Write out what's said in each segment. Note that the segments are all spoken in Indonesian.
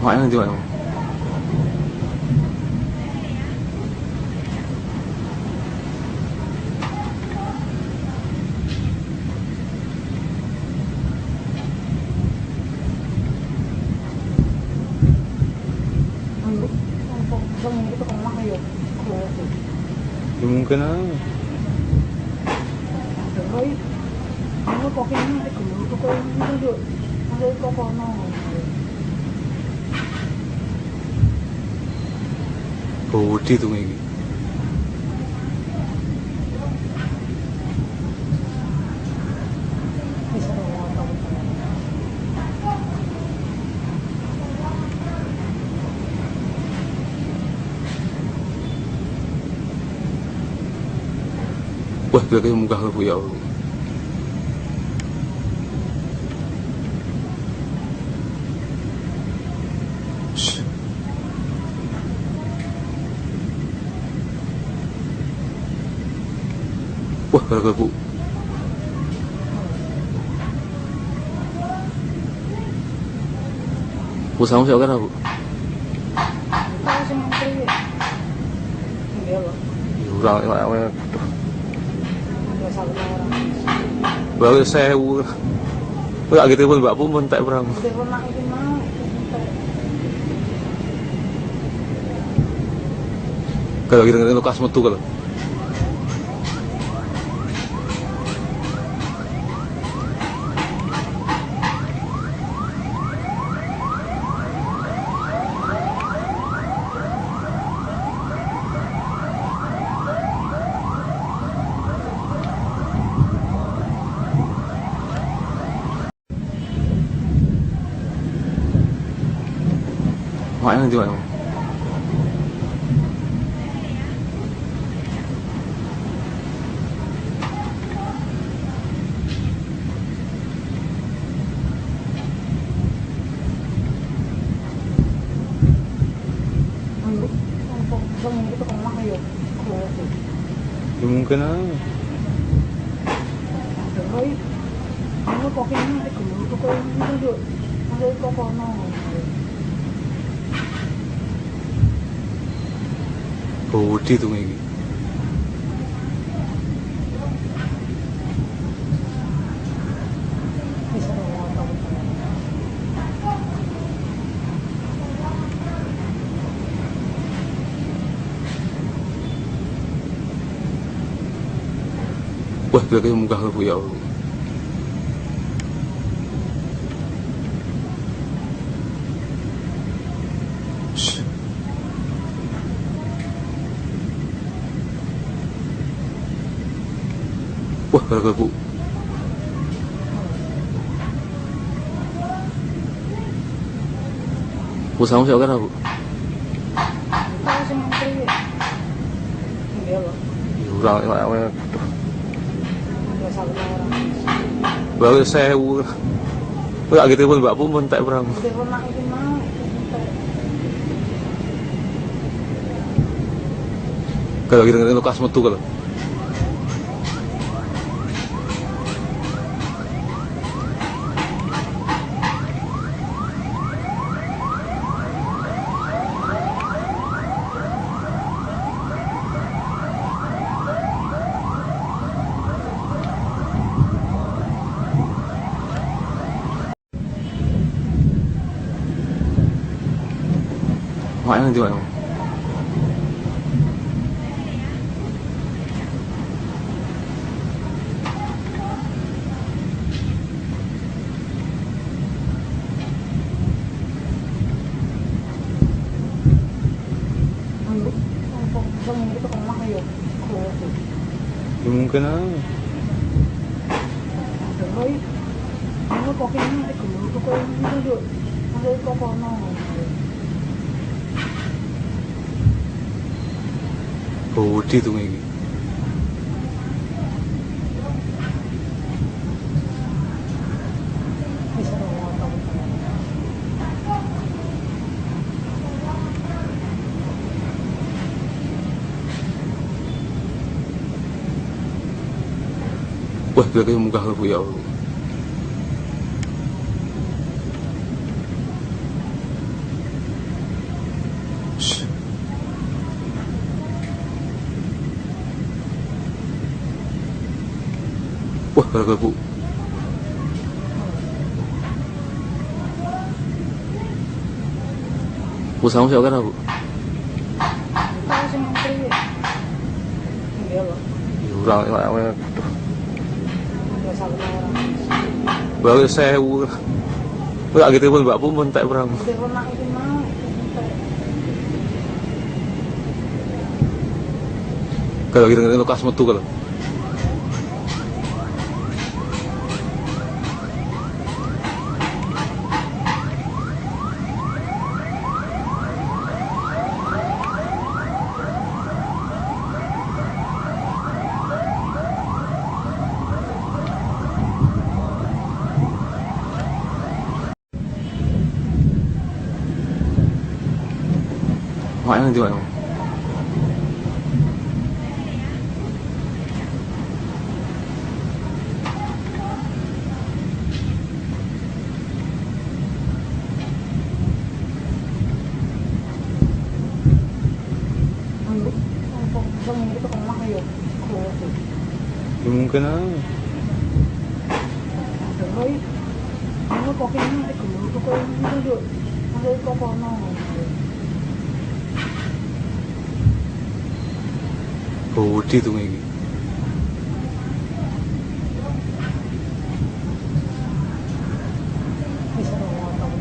Ngoại gì vậy? Mungkin bodi tuh ini. Wah, gila kayak muka lu ya Allah. Wah, gara-gara bu. Bu sama siapa kan bu? Orang baru sewu. Enggak gitu pun mbak pun tak berang. Kalau gitu ngene lukas metu kalau. Ngoại gì vậy? Mungkin bodi tuh ini. Wah, gila kayak muka lu ya Allah. Wah, gara-gara bu. Bu sama siapa kan bu? Orang baru sewu. Enggak gitu pun mbak pun tak berang. Kalau gitu ngene lukas metu kalau. Ngoại gì vậy? Mungkin bodi tuh ini. Wah, gila kayak muka lu ya Allah. Gara-gara Bu. Bu sama siapa kan Bu? Tahu sih ngantri ya. Iya loh. Urang awalnya Nggak salah orang. baru saya nggak gitu pun Mbak pun tak berang. Udah pernah itu mau. Kalau gitu itu kas metu kalau. Makanya nanti Pak. Bang itu kemana ya? Ya mungkin aja. Rồi, nó có cái này cũng có cái được, nó đây có con nào. Budi tuh ini. Bisa ngomong.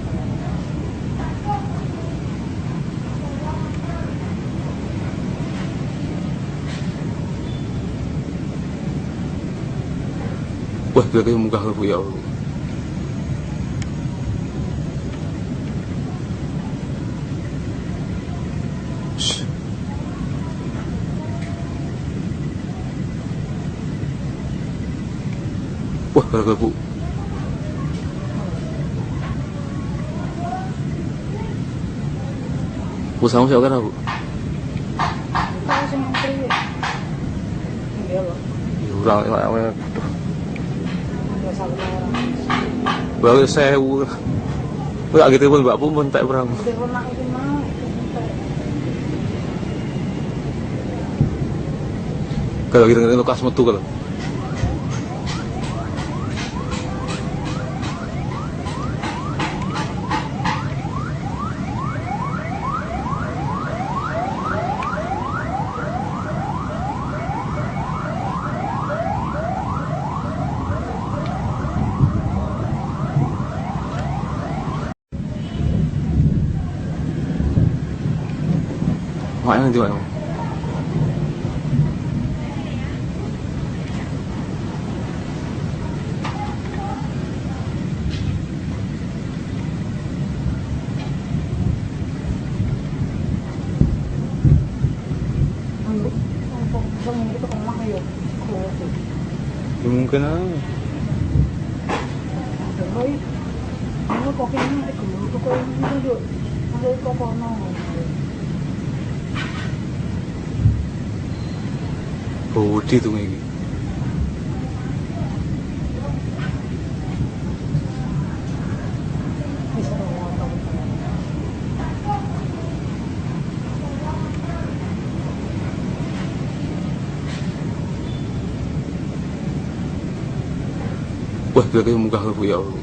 Wah, berarti muka Bu ya Allah. Shh. Wah, gara-gara Bu. Bu sama siapa kan Bu? Tahu sih ngantri ya. Iya loh. Urang awalnya Nggak salah orang. baru saya nggak gitu pun Mbak pun tak berang. Udah pernah itu mau. Kalau gitu itu kas metu kalau. Makanya nanti Pak. Bang itu kemana ya? Ya mungkin aja. Rồi, nó có cái này cũng có cái được, nó đây có con nào. Budi tuh ini. Bisa ngomong. Wah, berarti muka Bu ya Allah.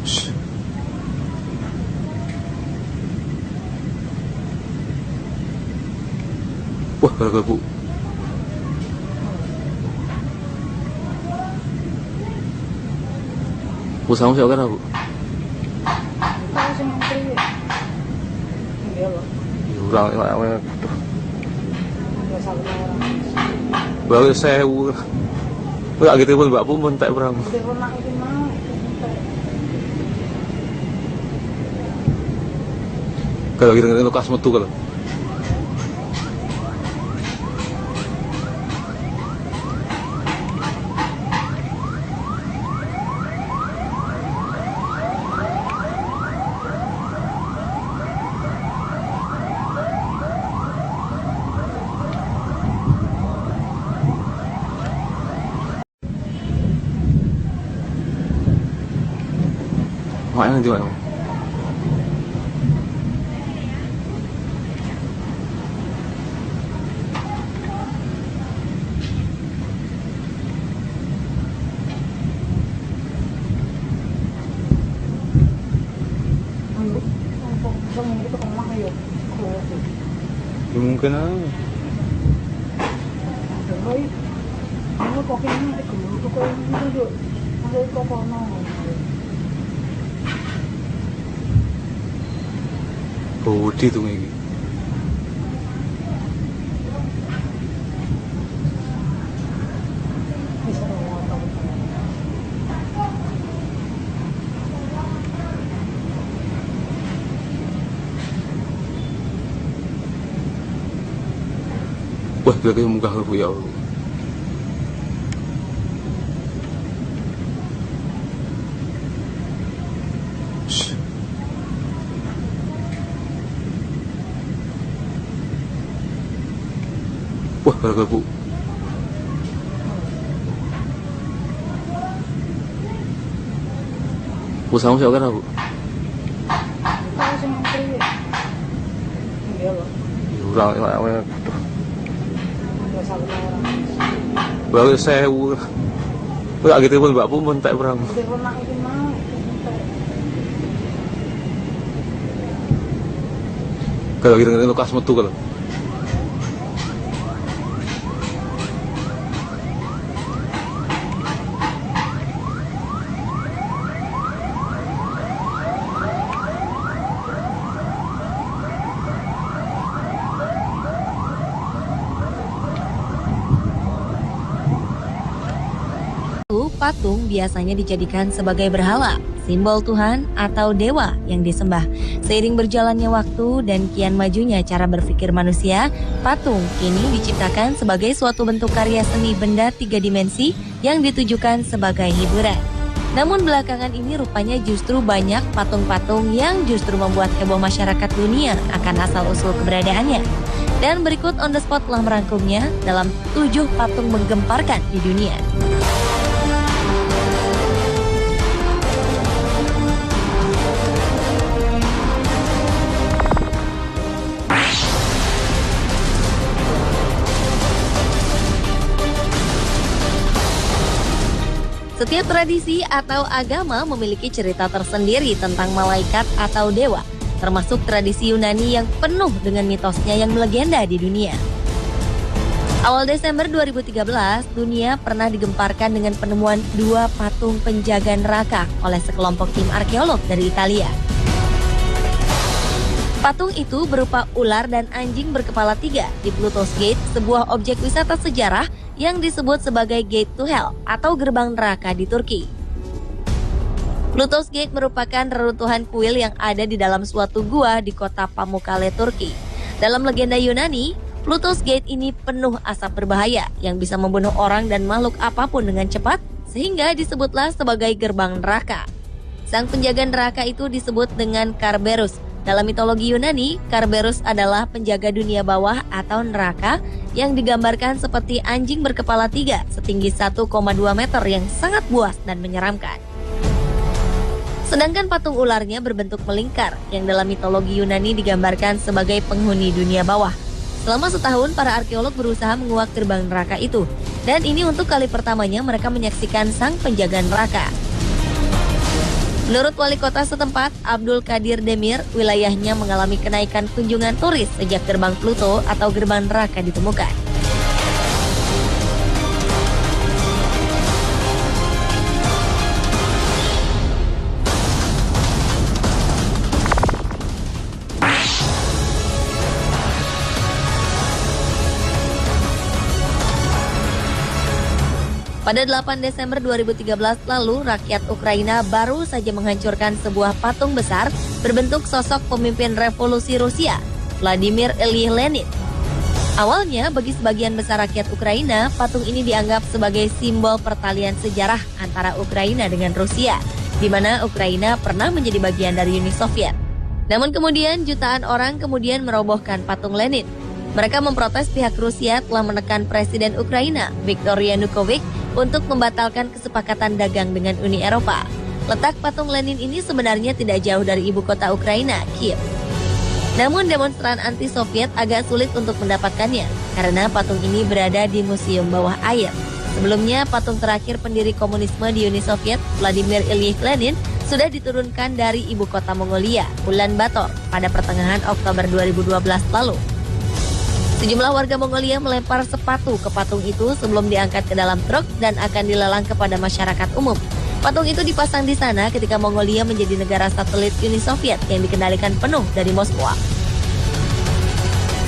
Shh. Wah, gara-gara Bu. Bu sama siapa kan Bu? Tahu sih ngantri ya. Iya loh. Urang awalnya Nggak salah orang. baru saya nggak gitu pun Mbak pun tak berang. Udah pernah itu mau. Kalau gitu itu kas metu kalau. Makanya nanti Pak. mungkin Rồi, nó có cái cửa có cái được, nó có con nó. Budi tuh ini. Wah, kayak muka aku ya Allah. Wah, kalau Bu. Bu sama siapa kan Bu? Tahu sama itu. Iya loh. Orang Ada satu orang. baru saya nggak gitu pun Mbak pun tak berang. Udah pernah itu mau. Kalau gitu lukas metu kalau. Patung biasanya dijadikan sebagai berhala, simbol Tuhan atau dewa yang disembah. Seiring berjalannya waktu dan kian majunya cara berpikir manusia, patung kini diciptakan sebagai suatu bentuk karya seni benda 3 dimensi yang ditujukan sebagai hiburan. Namun belakangan ini rupanya justru banyak patung-patung yang justru membuat heboh masyarakat dunia akan asal-usul keberadaannya. Dan berikut On The Spot telah merangkumnya dalam 7 patung menggemparkan di dunia. Setiap tradisi atau agama memiliki cerita tersendiri tentang malaikat atau dewa, termasuk tradisi Yunani yang penuh dengan mitosnya yang melegenda di dunia. Awal Desember 2013, dunia pernah digemparkan dengan penemuan 2 patung penjaga neraka oleh sekelompok tim arkeolog dari Italia. Patung itu berupa ular dan anjing berkepala 3 di Pluto's Gate, sebuah objek wisata sejarah yang disebut sebagai Gate to Hell atau gerbang neraka di Turki. Pluto's Gate merupakan reruntuhan kuil yang ada di dalam suatu gua di kota Pamukkale, Turki. Dalam legenda Yunani, Pluto's Gate ini penuh asap berbahaya yang bisa membunuh orang dan makhluk apapun dengan cepat, sehingga disebutlah sebagai gerbang neraka. Sang penjaga neraka itu disebut dengan Kerberos. Dalam mitologi Yunani, Kerberos adalah penjaga dunia bawah atau neraka yang digambarkan seperti anjing berkepala 3 setinggi 1,2 meter yang sangat buas dan menyeramkan. Sedangkan patung ularnya berbentuk melingkar yang dalam mitologi Yunani digambarkan sebagai penghuni dunia bawah. Selama setahun, para arkeolog berusaha menguak gerbang neraka itu. Dan ini untuk kali pertamanya mereka menyaksikan sang penjaga neraka. Menurut wali kota setempat, Abdul Qadir Demir, wilayahnya mengalami kenaikan kunjungan turis sejak gerbang Pluto atau gerbang neraka ditemukan. Pada 8 Desember 2013 lalu, rakyat Ukraina baru saja menghancurkan sebuah patung besar berbentuk sosok pemimpin revolusi Rusia, Vladimir Ilyich Lenin. Awalnya, bagi sebagian besar rakyat Ukraina, patung ini dianggap sebagai simbol pertalian sejarah antara Ukraina dengan Rusia, di mana Ukraina pernah menjadi bagian dari Uni Soviet. Namun kemudian, jutaan orang kemudian merobohkan patung Lenin. Mereka memprotes pihak Rusia telah menekan Presiden Ukraina, Viktor Yanukovych, untuk membatalkan kesepakatan dagang dengan Uni Eropa. Letak patung Lenin ini sebenarnya tidak jauh dari ibu kota Ukraina, Kiev. Namun demonstran anti-Soviet agak sulit untuk mendapatkannya, karena patung ini berada di museum bawah air. Sebelumnya, patung terakhir pendiri komunisme di Uni Soviet, Vladimir Ilyich Lenin, sudah diturunkan dari ibu kota Mongolia, Ulan Bator, pada pertengahan Oktober 2012 lalu. Sejumlah warga Mongolia melempar sepatu ke patung itu sebelum diangkat ke dalam truk dan akan dilelang kepada masyarakat umum. Patung itu dipasang di sana ketika Mongolia menjadi negara satelit Uni Soviet yang dikendalikan penuh dari Moskwa.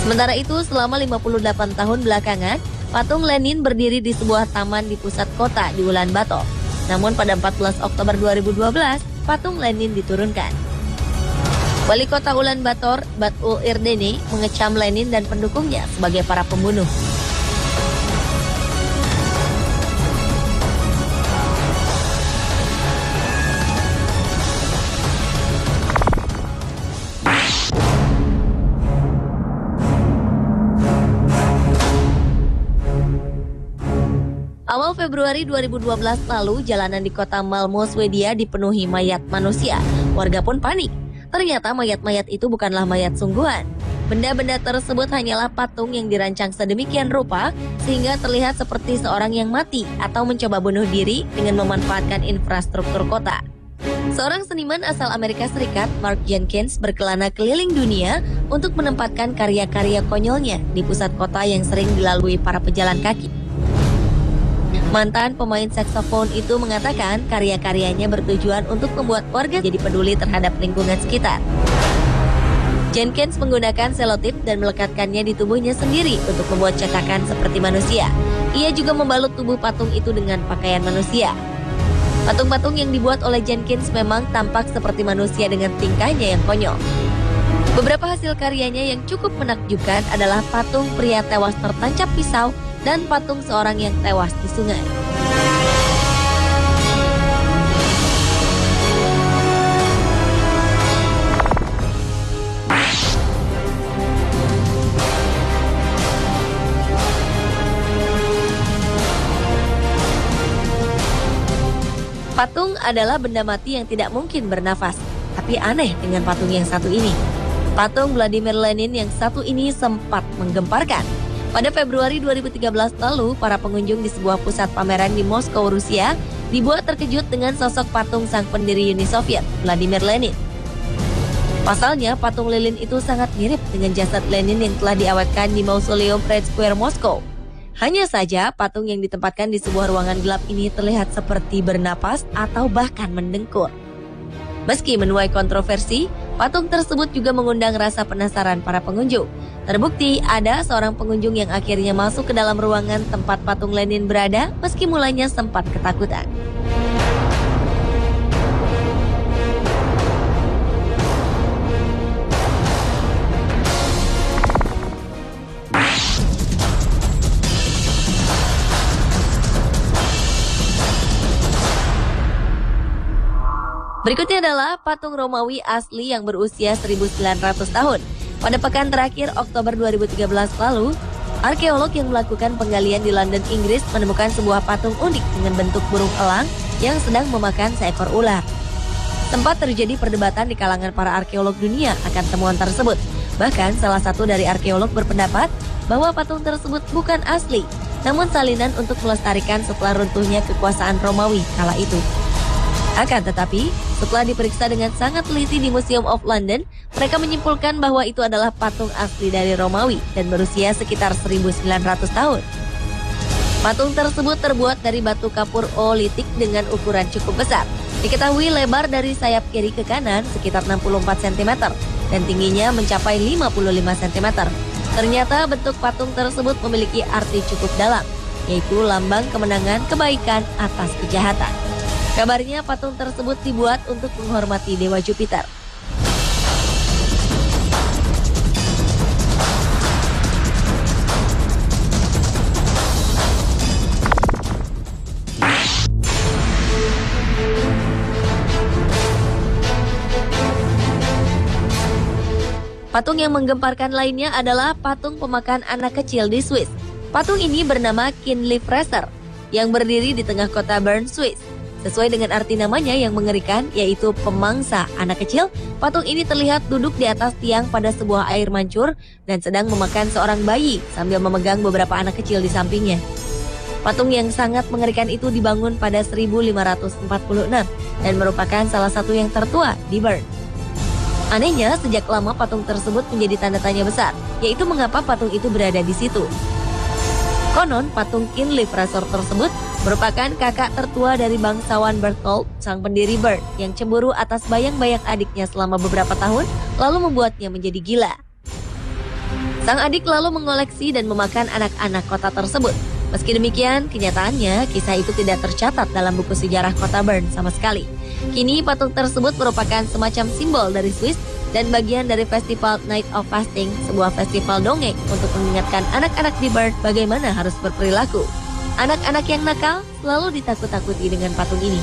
Sementara itu, selama 58 tahun belakangan, patung Lenin berdiri di sebuah taman di pusat kota di Ulaanbaatar. Namun pada 14 Oktober 2012, patung Lenin diturunkan. Wali kota Ulaanbaatar, Batul Irdeni, mengecam Lenin dan pendukungnya sebagai para pembunuh. Awal Februari 2012 lalu, jalanan di kota Malmö, Swedia dipenuhi mayat manusia. Warga pun panik. Ternyata mayat-mayat itu bukanlah mayat sungguhan. Benda-benda tersebut hanyalah patung yang dirancang sedemikian rupa sehingga terlihat seperti seorang yang mati atau mencoba bunuh diri dengan memanfaatkan infrastruktur kota. Seorang seniman asal Amerika Serikat, Mark Jenkins, berkelana keliling dunia untuk menempatkan karya-karya konyolnya di pusat kota yang sering dilalui para pejalan kaki. Mantan pemain saksofon itu mengatakan karya-karyanya bertujuan untuk membuat warga jadi peduli terhadap lingkungan sekitar. Jenkins menggunakan selotip dan melekatkannya di tubuhnya sendiri untuk membuat cetakan seperti manusia. Ia juga membalut tubuh patung itu dengan pakaian manusia. Patung-patung yang dibuat oleh Jenkins memang tampak seperti manusia dengan tingkahnya yang konyol. Beberapa hasil karyanya yang cukup menakjubkan adalah patung pria tewas tertancap pisau dan patung seorang yang tewas di sungai. Patung adalah benda mati yang tidak mungkin bernafas, tapi aneh dengan patung yang satu ini. Patung Vladimir Lenin yang satu ini sempat menggemparkan. Pada Februari 2013 lalu, para pengunjung di sebuah pusat pameran di Moskow, Rusia, dibuat terkejut dengan sosok patung sang pendiri Uni Soviet, Vladimir Lenin. Pasalnya, patung lilin itu sangat mirip dengan jasad Lenin yang telah diawetkan di Mausoleum Red Square, Moskow. Hanya saja, patung yang ditempatkan di sebuah ruangan gelap ini terlihat seperti bernapas atau bahkan mendengkur. Meski menuai kontroversi, patung tersebut juga mengundang rasa penasaran para pengunjung. Terbukti ada seorang pengunjung yang akhirnya masuk ke dalam ruangan tempat patung Lenin berada meski mulanya sempat ketakutan. Berikutnya adalah patung Romawi asli yang berusia 1900 tahun. Pada pekan terakhir Oktober 2013 lalu, arkeolog yang melakukan penggalian di London, Inggris menemukan sebuah patung unik dengan bentuk burung elang yang sedang memakan seekor ular. Sempat terjadi perdebatan di kalangan para arkeolog dunia akan temuan tersebut. Bahkan salah satu dari arkeolog berpendapat bahwa patung tersebut bukan asli, namun salinan untuk melestarikan setelah runtuhnya kekuasaan Romawi kala itu. Akan tetapi, setelah diperiksa dengan sangat teliti di Museum of London, mereka menyimpulkan bahwa itu adalah patung asli dari Romawi dan berusia sekitar 1900 tahun. Patung tersebut terbuat dari batu kapur oolitik dengan ukuran cukup besar. Diketahui lebar dari sayap kiri ke kanan sekitar 64 cm dan tingginya mencapai 55 cm. Ternyata bentuk patung tersebut memiliki arti cukup dalam, yaitu lambang kemenangan kebaikan atas kejahatan. Kabarnya patung tersebut dibuat untuk menghormati Dewa Jupiter. Patung yang menggemparkan lainnya adalah patung pemakan anak kecil di Swiss. Patung ini bernama Kinley Fraser yang berdiri di tengah kota Bern, Swiss. Sesuai dengan arti namanya yang mengerikan, yaitu pemangsa anak kecil, patung ini terlihat duduk di atas tiang pada sebuah air mancur dan sedang memakan seorang bayi sambil memegang beberapa anak kecil di sampingnya. Patung yang sangat mengerikan itu dibangun pada 1546 dan merupakan salah satu yang tertua di Bern. Anehnya, sejak lama patung tersebut menjadi tanda tanya besar, yaitu mengapa patung itu berada di situ. Konon, patung Kinleaf Razor tersebut merupakan kakak tertua dari bangsawan Berthold, sang pendiri Bird, yang cemburu atas bayang-bayang adiknya selama beberapa tahun, lalu membuatnya menjadi gila. Sang adik lalu mengoleksi dan memakan anak-anak kota tersebut. Meski demikian, kenyataannya kisah itu tidak tercatat dalam buku sejarah kota Bern sama sekali. Kini patung tersebut merupakan semacam simbol dari Swiss dan bagian dari festival Night of Fasting, sebuah festival dongeng untuk mengingatkan anak-anak di Bern bagaimana harus berperilaku. Anak-anak yang nakal selalu ditakut-takuti dengan patung ini.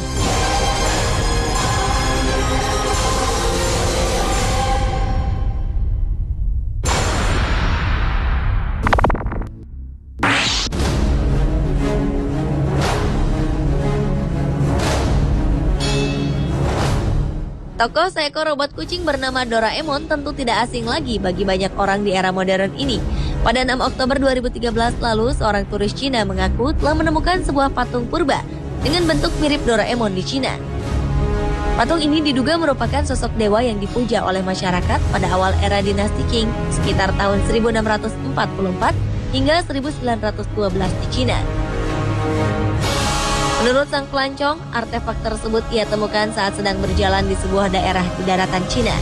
Tokoh seekor robot kucing bernama Doraemon tentu tidak asing lagi bagi banyak orang di era modern ini. Pada 6 Oktober 2013 lalu, seorang turis Cina mengaku telah menemukan sebuah patung purba dengan bentuk mirip Doraemon di Cina. Patung ini diduga merupakan sosok dewa yang dipuja oleh masyarakat pada awal era dinasti Qing sekitar tahun 1644 hingga 1912 di Cina. Menurut sang pelancong, artefak tersebut ia temukan saat sedang berjalan di sebuah daerah di daratan Cina.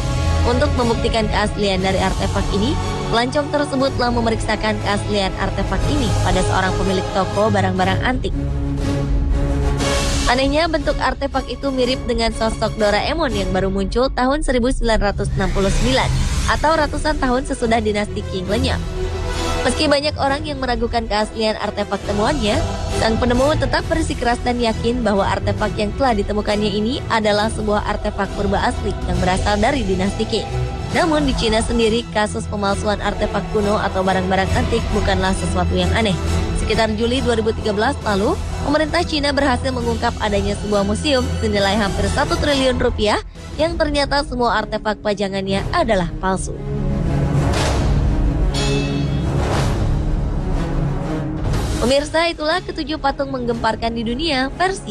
Untuk membuktikan keaslian dari artefak ini, pelancong tersebut telah memeriksakan keaslian artefak ini pada seorang pemilik toko barang-barang antik. Anehnya, bentuk artefak itu mirip dengan sosok Doraemon yang baru muncul tahun 1969 atau ratusan tahun sesudah dinasti Qing lenyap. Meski banyak orang yang meragukan keaslian artefak temuannya, sang penemu tetap bersikeras dan yakin bahwa artefak yang telah ditemukannya ini adalah sebuah artefak purba asli yang berasal dari dinasti Qing. Namun di Cina sendiri, kasus pemalsuan artefak kuno atau barang-barang antik bukanlah sesuatu yang aneh. Sekitar Juli 2013 lalu, pemerintah Cina berhasil mengungkap adanya sebuah museum senilai hampir 1 triliun rupiah yang ternyata semua artefak pajangannya adalah palsu. Pemirsa, itulah ketujuh patung menggemparkan di dunia versi